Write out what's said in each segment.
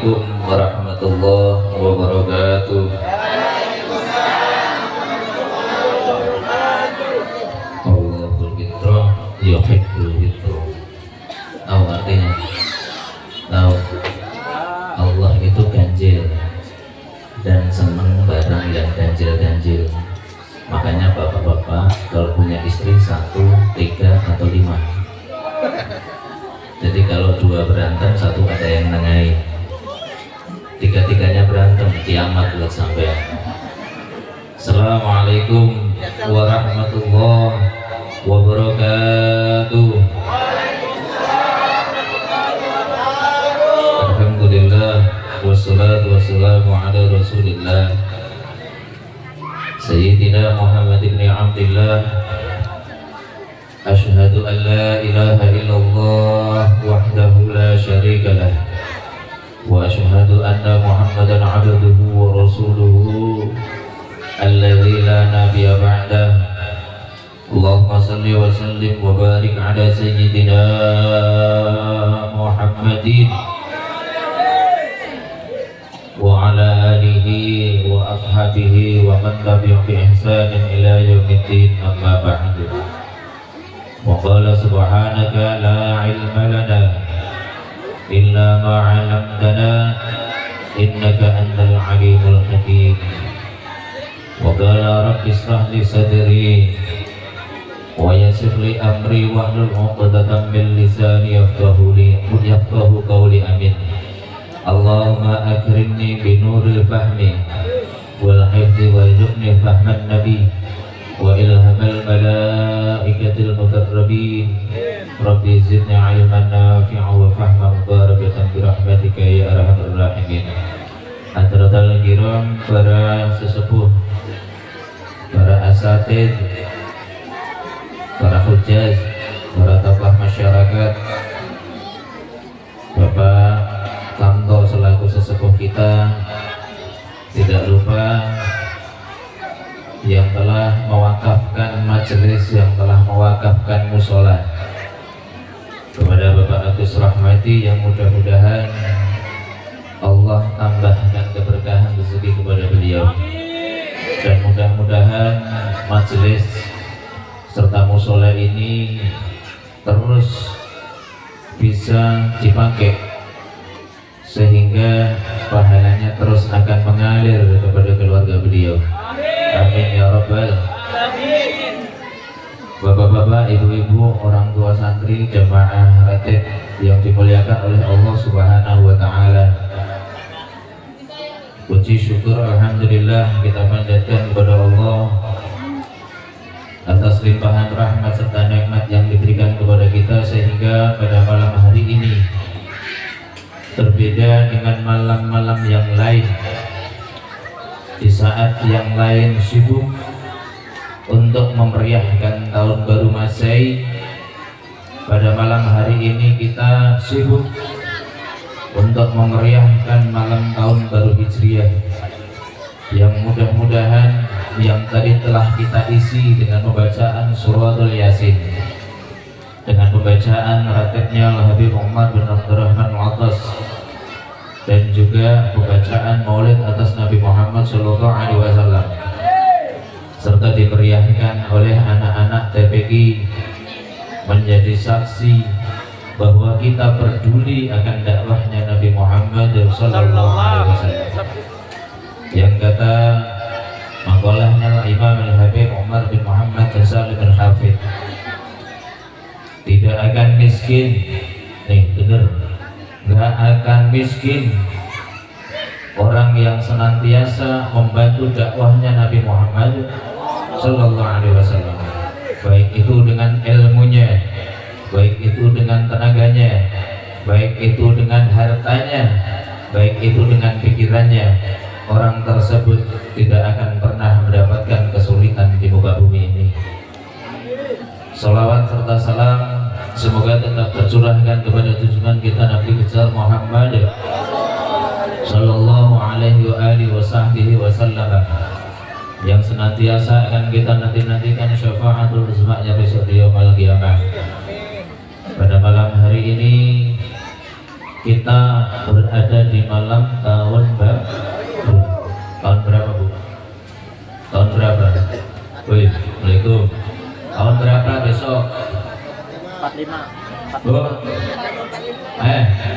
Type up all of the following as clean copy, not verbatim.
Assalamualaikum warahmatullahi wabarakatuh. Allahul Fitra yuhibbul fitra. Tahu artinya? Tahu. Allah itu ganjil dan senang barang yang ganjil-ganjil. Makanya bapak-bapak kalau punya istri 1, 3, atau 5. Jadi kalau 2 berantem, 1 ada yang nengahi. 3-3-nya berantem, kiamat buat sampai. Assalamualaikum warahmatullahi wabarakatuh. Alhamdulillah wassalatu wassalamu ala rasulillah Sayyidina Muhammad ibn Abdillah. Asyhadu an la ilaha illallah wahdahu la syarika lah wa asyhadu anna Muhammadan abduhu wa rasuluhu alladzi la nabiyya ba'dah. Allahumma salli wa sallim wa barik ala sayyidina Muhammadin wa ala alihi wa ashabihi wa man tabi'ahum bi ihsanin ila yaumiddin, amma ba'du. Wa qala subhanaka la ilma lana illa ma 'allamtana innaka antal alimul hakim. Wa qala rabbi ishrah li sadri wa yassir li amri wahlul 'uqdatam min lisani yafqahu qawli. Amin. Allahumma akrimni bi nuril fahmi wal hifzi warzuqni fahman nabi wa ilhamal malaikatil muqarrabin. Rabbi zidni ilman nafi'a wa fahman mubarakan bi rahmatika ya arhamar rahimin. Hadratul kiram, para sesepuh, para asatid, para hujjaj, para tokoh masyarakat, Bapak Kamto selaku sesepuh kita, tidak lupa yang telah mewakafkan majelis, yang telah mewakafkan musola. Kepada Bapak Agus Rahmati, yang mudah-mudahan Allah tambahkan keberkahan rezeki kepada beliau, dan mudah-mudahan majelis serta musola ini terus bisa dipakai sehingga pahalanya terus akan mengalir kepada keluarga beliau. Amin ya rabbal alamin. Bapak-bapak, ibu-ibu, orang tua santri, jemaah ratib yang dimuliakan oleh Allah Subhanahu wa taala. Puji syukur alhamdulillah kita panjatkan kepada Allah atas limpahan rahmat serta nikmat yang diberikan kepada kita, sehingga pada malam hari ini berbeda dengan malam-malam yang lain. Di saat yang lain sibuk untuk memeriahkan tahun baru Masehi, pada malam hari ini kita sibuk untuk memeriahkan malam tahun baru Hijriah, yang mudah-mudahan yang tadi telah kita isi dengan pembacaan suratul Yasin, dengan pembacaan ratibnya Al-Habib Umar bin Abdurrahman Al-Atas, dan juga pembacaan maulid atas Nabi Muhammad SAW, serta diperiahkan oleh anak-anak TPQ menjadi saksi bahwa kita peduli akan dakwahnya Nabi Muhammad SAW. Yang kata maqalahnya Imam Al-Habib Umar bin Muhammad Salim Al-Hafidh, tidak akan miskin, nih bener, nggak akan miskin orang yang senantiasa membantu dakwahnya Nabi Muhammad Sallallahu Alaihi Wasallam, baik itu dengan ilmunya, baik itu dengan tenaganya, baik itu dengan hartanya, baik itu dengan pikirannya. Orang tersebut tidak akan pernah mendapatkan kesulitan di muka bumi ini. Salawat serta salam semoga tetap tercurahkan kepada junjungan kita Nabi besar Muhammad Sallallahu Alaihi Wasallam, yang senantiasa akan kita nanti-nantikan syafaatul uzmanya besok di yaumul qiyamah. Pada malam hari ini kita berada di malam tahun baru. Tahun berapa Bu? Tahun berapa? Wih, Assalamualaikum. Tahun berapa besok? 45. Bu?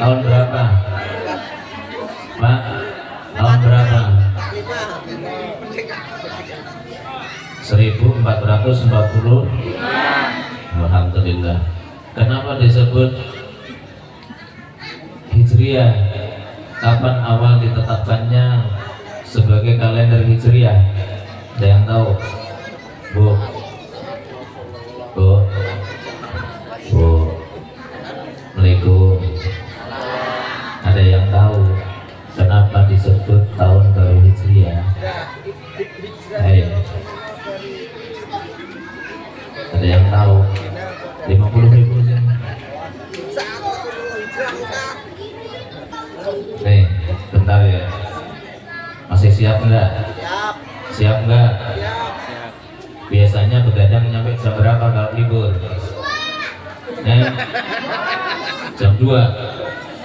Tahun berapa? Pak? Tahun berapa? 1440. Alhamdulillah. Kenapa disebut Hijriah? Kapan awal ditetapkannya sebagai kalender Hijriah? Ada yang tahu? Bu? Bu? Bu? Assalamualaikum. Ada yang tahu kenapa disebut tahun baru Hijriah? Ada yang tahu? 50.000 sih. Nih, bentar ya. Masih siap enggak? Siap. Siap enggak? Siap. Biasanya begadang nyampe jam berapa kalau libur? Jam 2.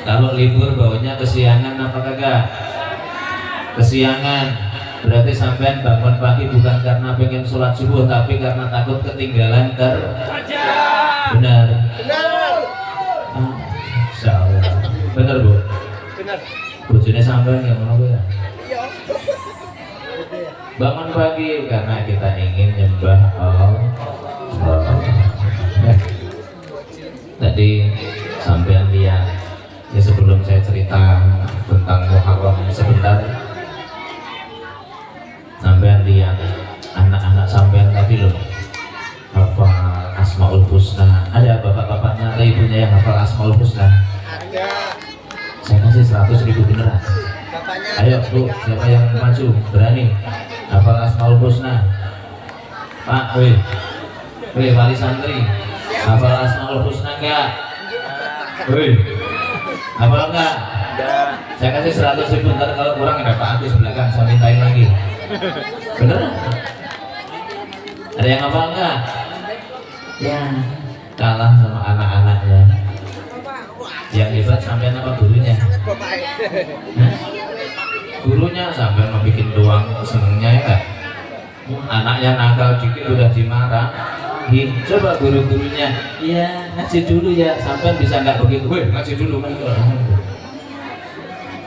Kalau libur baunya kesiangan apa kagak? Kesiangan. Berarti sampean bangun pagi bukan karena pengen sholat subuh, tapi karena takut ketinggalan benar. Benar. Insyaallah. Benar Bu. Benar. Bojone sampean yang mana Bu ya? Iya. Bangun pagi karena kita ingin nyembah Allah. Tadi sampean lihat ya, sebelum saya cerita tentang Muharram sebentar, sampean lihat anak-anak sampean tadi loh hafal Asmaul Husna. Ada bapak-bapaknya atau ibunya yang hafal Asmaul Husna? Ada. Saya kasih 100.000 beneran. Bapaknya. Ayo Bu, siapa yang maju berani hafal Asmaul Husna? Pak, wih wali santri, hafal Asmaul Husna enggak? Wih, hafal enggak? Saya kasih 100.000, ntar kalau kurang ada Pak Agus belakang, saya mintain lagi. Bener? Ada yang hafal enggak? Ya, kalah sama anak-anaknya. Yang hebat sampean apa gurunya? Hah? Gurunya sampean mau bikin doang senengnya ya kan? Anaknya nakal dikit udah dimarah. Coba guru-gurunya, ya ngaji dulu ya, sampean bisa nggak begitu? Weh, ngaji dulu kan?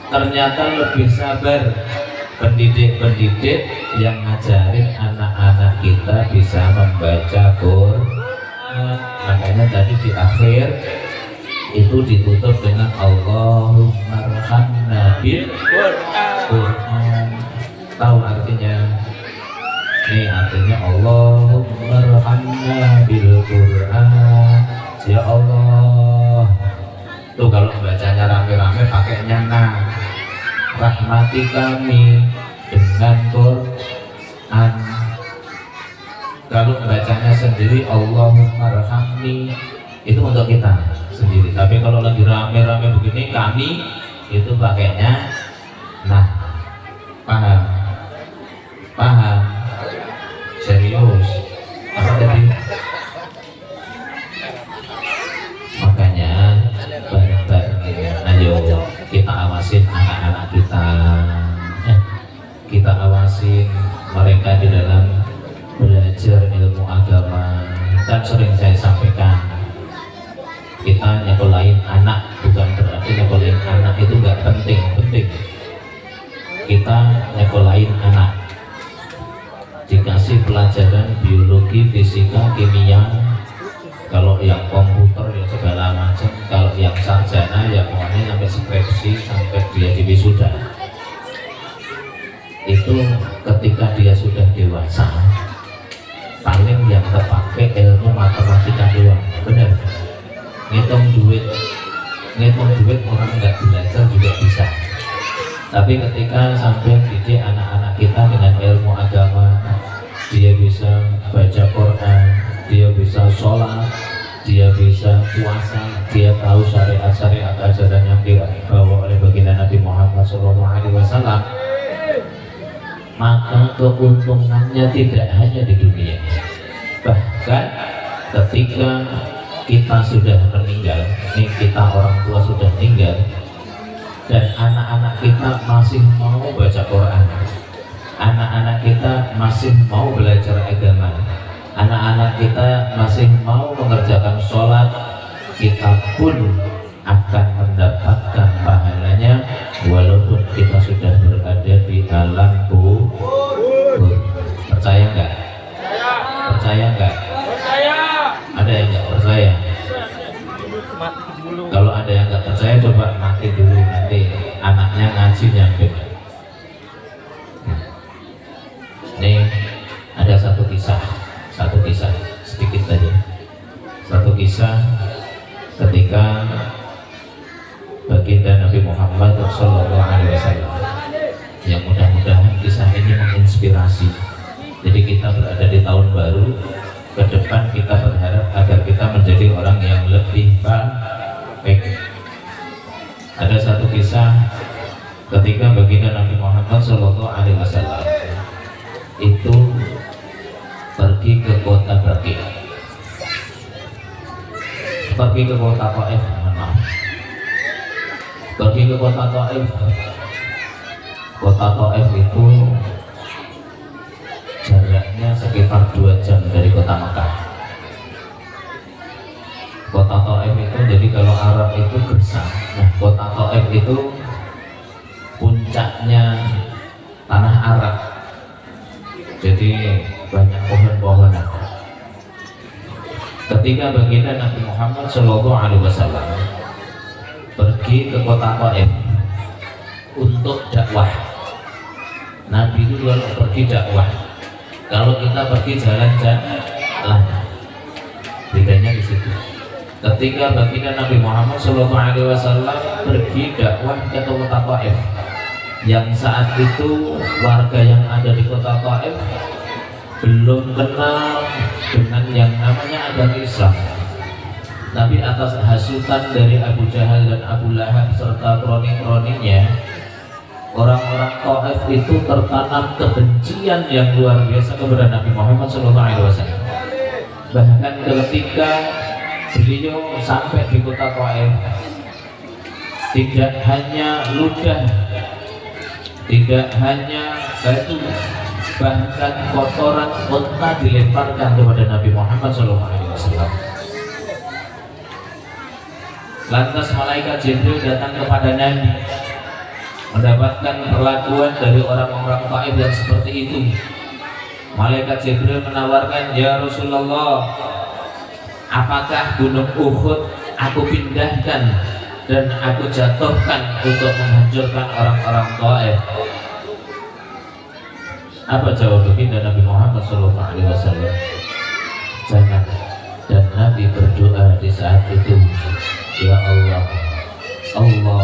Ternyata lebih sabar pendidik-pendidik yang ngajarin anak-anak kita bisa membaca Quran. Makanya tadi di akhir itu ditutup dengan Allahumma arhamna bil Quran. Tahu artinya? Ini artinya Allahumma arhamna bil Quran. Ya Allah. Tuh kalau bacanya rame-rame pakainya rahmati kami dengan Quran. Kalau bacanya sendiri Allahumma arhamni, itu untuk kita sendiri. Tapi kalau lagi rame-rame begini kami, itu pakainya paham? Paham? Serius? Apa tadi? Makanya bareng-bareng ayo kita awasin anak-anak kita, kita awasin mereka di dalam belajar ilmu agama. Dan sering saya sampaikan, kita nyekolahin anak bukan berarti nyekolahin anak itu nggak penting. Kita nyekolahin anak, dikasih pelajaran biologi, fisika, kimia. Kalau yang komputer ya segala macam. Kalau yang sarjana ya pokoknya sampai skripsi, sampai dia di wisuda. Itu ketika dia sudah dewasa, paling yang terpakai ilmu matematika doang. Benar? Ngitung duit orang nggak belajar juga bisa. Tapi ketika sampai didik anak-anak kita dengan ilmu agama, dia bisa baca Quran, dia bisa sholat, dia bisa puasa, dia tahu syariat-syariat ajaran yang dibawa oleh baginda Nabi Muhammad SAW, maka keuntungannya tidak hanya di dunia, bahkan ketika kita sudah meninggal, kita orang tua sudah meninggal, dan anak-anak kita masih mau baca Quran, anak-anak kita masih mau belajar agama, anak-anak kita masih mau mengerjakan sholat, kita pun akan mendapatkan pahalanya walaupun kita sudah berada di alam kubur. Percaya nggak? Percaya nggak? Ada yang nggak percaya? Kalau ada yang nggak percaya coba mati dulu, nanti anaknya ngaji nyampe. Nih ada satu kisah sedikit saja. Satu kisah ketika baginda Nabi Muhammad SAW, yang mudah-mudahan kisah ini menginspirasi. Jadi kita berada di tahun baru, ke depan kita berharap agar kita menjadi orang yang lebih baik. Ada satu kisah ketika baginda Nabi Muhammad SAW itu pergi ke kota Baqi, pergi ke kota Taif, pergi ke kota Taif. Kota Taif itu jaraknya sekitar 2 jam dari kota Makkah. Kota Taif itu, jadi kalau Arab itu gersang, nah kota Taif itu puncaknya tanah Arab, jadi banyak pohon-pohonan. Ketika baginda Nabi Muhammad SAW pergi ke kota Taif untuk dakwah, Nabi itu kalau pergi dakwah, kalau kita pergi jalan-jalan, bedanya di situ. Ketika baginda Nabi Muhammad SAW pergi dakwah ke kota Taif, yang saat itu warga yang ada di kota Taif belum kenal dengan yang namanya agama Islam, tapi atas hasutan dari Abu Jahal dan Abu Lahab serta kroni-kroninya, orang-orang Taif itu tertanam kebencian yang luar biasa kepada Nabi Muhammad SAW. Bahkan ketika beliau sampai di kota Taif, tidak hanya ludah, tidak hanya batu, bahkan kotoran unta dilemparkan kepada Nabi Muhammad SAW. Lantas malaikat Jibril datang kepada Nabi, mendapatkan perlakuan dari orang-orang Taif yang seperti itu. Malaikat Jibril menawarkan, ya Rasulullah, apakah gunung Uhud aku pindahkan dan aku jatuhkan untuk menghancurkan orang-orang Taif? Apa jawab baginda Nabi Muhammad SAW? Jangan. Dan Nabi berdoa di saat itu, ya Allah, Allahumma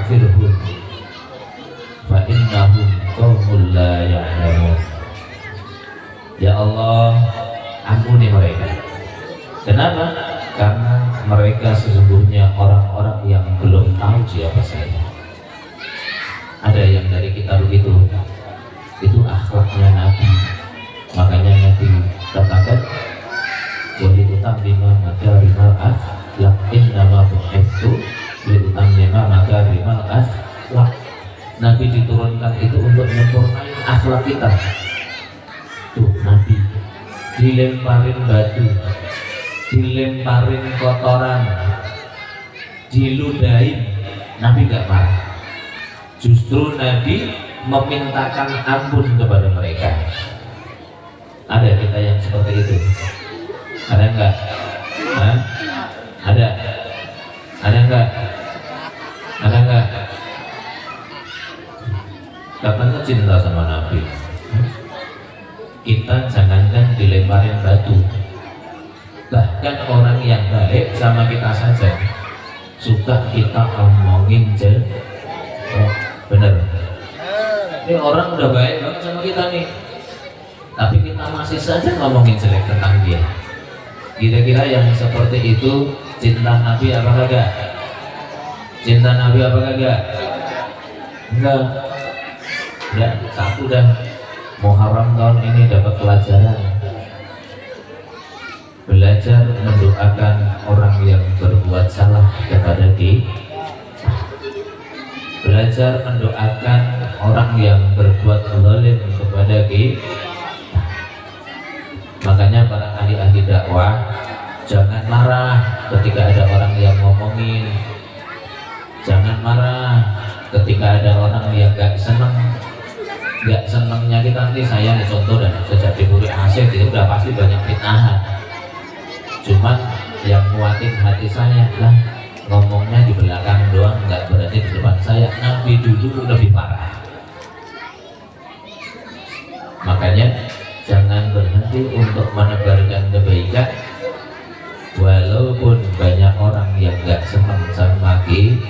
firhum fa innahum qaumul la ya'lamun. Ya Allah, ampuni mereka. Kenapa? Karena mereka sesungguhnya orang-orang yang belum tahu siapa saya. Ada yang dari kita begitu, itu akhlaknya Nabi. Makanya Nabi katakan, wali utammima makarimal akhlaq, innama bu'itsu li utammima makarimal akhlaq. Nabi diturunkan itu untuk menyempurnakan akhlak kita. Tuh Nabi dilemparin batu, dilemparin kotoran, diludahin, Nabi gak marah. Justru Nabi memintakan ampun kepada mereka. Ada kita yang seperti itu? Ada enggak? Hah? Ada? Ada enggak? Ada enggak? Katanya cinta sama Nabi. Kita jangankan dilemparin batu, bahkan orang yang baik sama kita saja suka kita omongin bener. Ini orang udah baik banget sama kita nih, tapi kita masih saja ngomongin jelek tentang dia. Kira-kira yang seperti itu cinta Nabi apa kagak? Cinta Nabi apa kagak? Enggak. Enggak, satu dah. Muharram tahun ini dapat pelajaran. belajar mendoakan orang yang berbuat salah kepada kita, belajar mendoakan orang yang berbuat zalim kepada kita. Makanya para ahli dakwah jangan marah ketika ada orang yang ngomongin, jangan marah ketika ada orang yang gak seneng. Gak senengnya kita nanti, saya nih contoh dan sejak di Puri Asyik itu udah pasti banyak fitnahan. Cuman yang nguatin hati saya lah, ngomongnya di belakang doang, nggak berarti di depan saya. Nabi dulu lebih parah. Makanya jangan berhenti untuk menebarkan kebaikan, walaupun banyak orang yang nggak senang sama kita.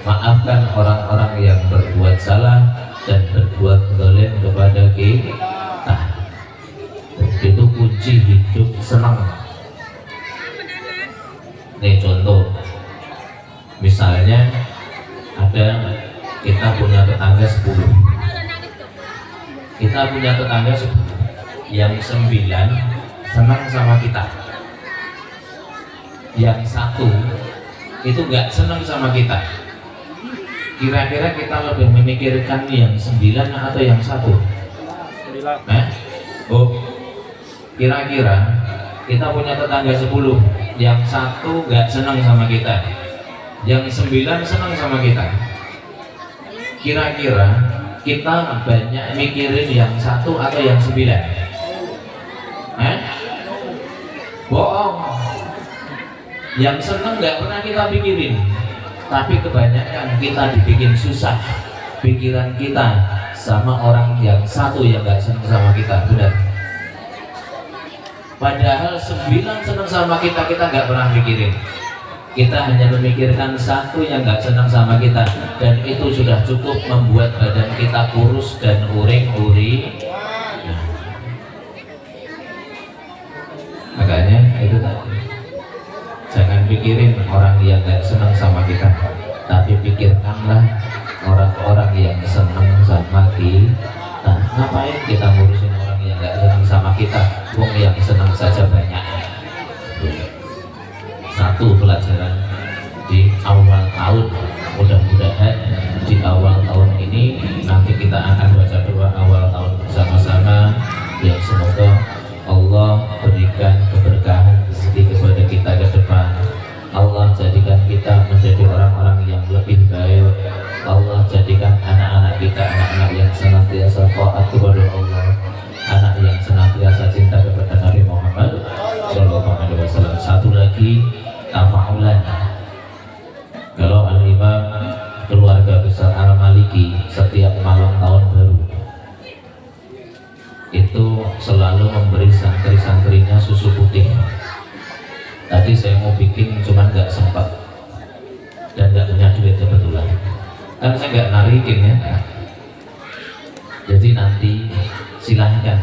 Maafkan orang-orang yang berbuat salah dan berbuat zalim kepada kita. Itu kunci hidup senang. Nih contoh, misalnya ada kita punya tetangga 10, kita punya tetangga 10, yang 9 senang sama kita, yang 1 itu gak senang sama kita. Kira-kira kita lebih memikirkan yang 9 atau yang 1? Oh, kira-kira kita punya tetangga 10, yang 1 gak senang sama kita, yang 9 senang sama kita. Kira-kira kita banyak mikirin yang 1 atau yang 9? Bohong. Yang senang gak pernah kita pikirin, tapi kebanyakan kita dibikin susah pikiran kita sama orang yang 1 yang gak senang sama kita. Benar? Padahal 9 senang sama kita, kita nggak pernah mikirin. Kita hanya memikirkan 1 yang nggak senang sama kita, dan itu sudah cukup membuat badan kita kurus dan uring-uring. Makanya itu tadi, jangan pikirin orang yang nggak senang sama kita, tapi pikirkanlah orang-orang yang senang sama kita. Nah, ngapain kita ngurusin orang yang nggak senang sama kita? Wong yang senang saja banyak. Satu pelajaran di awal tahun, mudah-mudahan di awal tahun ini nanti kita akan baca doa awal tahun bersama-sama, yang semoga Allah berikan keberkahan rezeki kepada kita ke depan. Allah jadikan kita menjadi orang-orang yang lebih baik. Allah jadikan anak-anak kita anak-anak yang senantiasa taat kepada Allah, anak yang senantiasa cinta kepada Nabi Muhammad SAW. Satu lagi, tafaulan. Kalau Al-Imam keluarga besar Al-Maliki setiap malam tahun baru itu selalu memberi santri-santrinya susu putih. Tadi saya mau bikin cuman nggak sempat dan nggak punya duit kebetulan, kan saya nggak narikin ya. Jadi nanti silahkan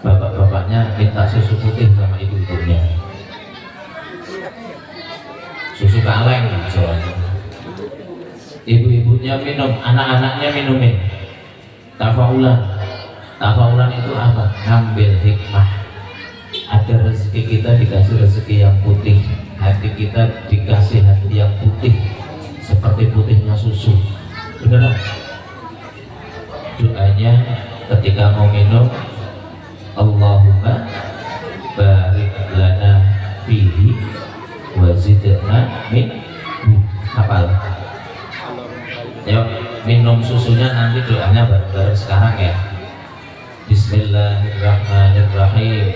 bapak-bapaknya minta susu putih sama ibu-ibunya, susu kaleng soalnya. Ibu-ibunya minum, anak-anaknya minumin. Tafaulan. Tafaulan itu apa? Ngambil hikmah. Ada rezeki kita dikasih rezeki yang putih, hati kita dikasih hati yang putih seperti putihnya susu. Benar? Doanya ketika mau minum, Allahumma barik lana fihi wa zidna minhu. Hafal? Yuk minum susunya, nanti doanya bareng-bareng sekarang ya. Bismillahirrahmanirrahim.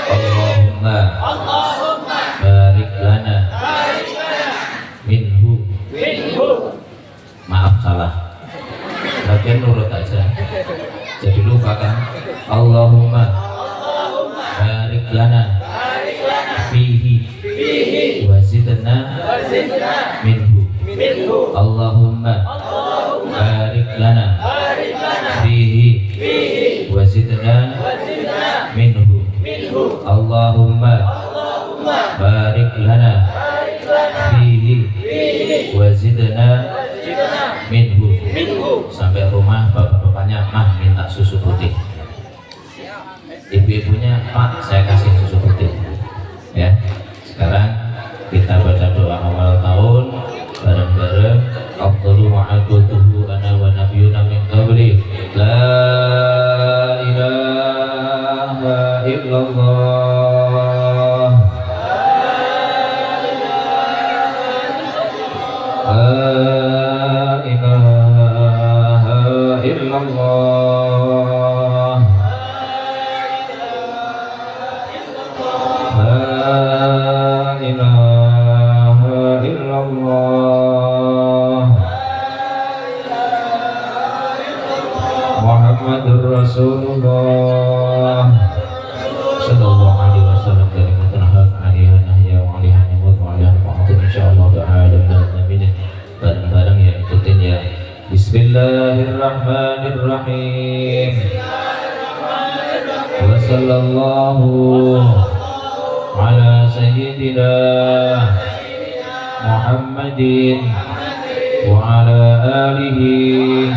Allahumma barik lana minhu. Maaf salah, bagian nurut aja jadi lupa kan. Allahumma barik lana fihi wa zidna minhu. Allahumma barik lana fihi wa zidna minhu. Allahumma barik lana fihi wa zidna minhu. Sampai rumah bapak-bapaknya, mah minta susu putih. Ibu-ibu tanya, Pak, saya kasih susu putih. Ya, sekarang kita baca doa awal tahun bareng-bareng. Afdalu ma'akutuhu ana wa nabiyuna min qabli la ilaha illallah la ilaha illallah la ilaha illallah Muhammadur Rasulullah sallallahu alaihi wasallam kalimatun haq alaiha nahya wa alaiha nyamut wa alaiha mu'atul insyaallah ta'ala amin. Bareng-bareng ya, ikutin ya. Bismillahirrahmanirrahim. Wa sallallahu ala sayyidina Muhammadin wa ala alihi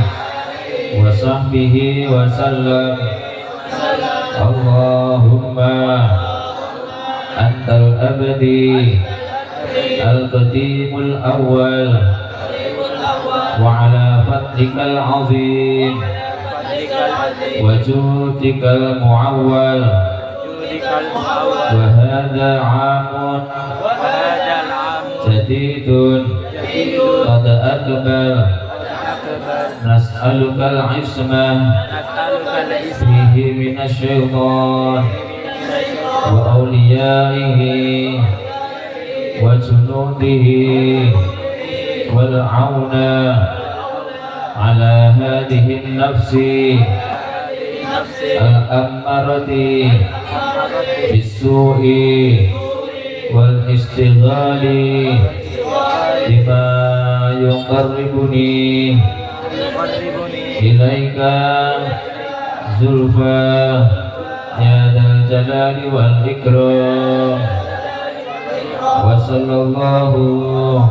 wa sahbihi wa sallam. Allahumma antal abdi al-qadimul awwal wa ala fadlikal azim wa judikal muawwal wa hadha 'amun jadidun qad akbal nas'alukal ismah fihi minasyaitan wa awliyaihi wa junudihi wal auna ala hadhihi nafsi al-ammarati bis-su'i wal istighali bima yuqarribuni ilaika zulfa ya dal jalali wal ikram. Wa sallallahu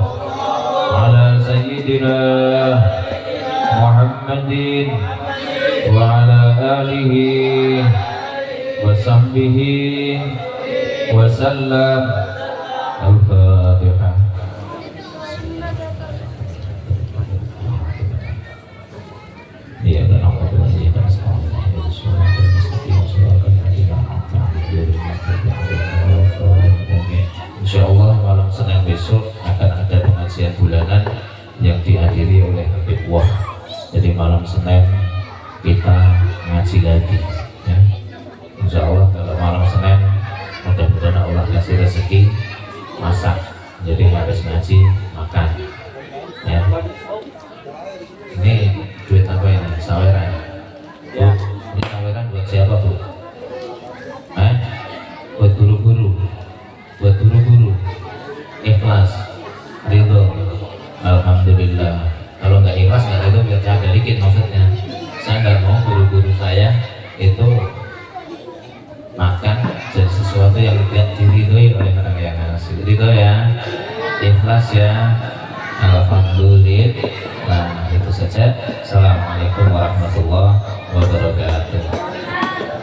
ala sayyidina Muhammadin wa ala alihi wa sahbihi wa sallam. Al-Fatihah. Ya dan Allah berhati dan Insyaallah malam Senin besok akan ada pengajian bulanan yang dihadiri oleh Habib Wah. Jadi malam Senin kita ngaji lagi ya. Insyaallah kalau malam Senin mudah-mudahan Allah kasih rezeki masak, jadi habis ngaji makan ya. Ini duit apa ini? Saweran ya. Ini saweran buat siapa Bu? Buat guru-guru, buat guru-guru ikhlas ridho. Alhamdulillah. Kalau nggak ikhlas nggak ridho biar saya dikit, maksudnya saya nggak mau guru-guru saya itu makan jadi sesuatu yang tidak diridhoi oleh orang yang ngasih. Ridho ya, ikhlas ya. Alhamdulillah. Nah itu saja. Assalamualaikum warahmatullahi wabarakatuh.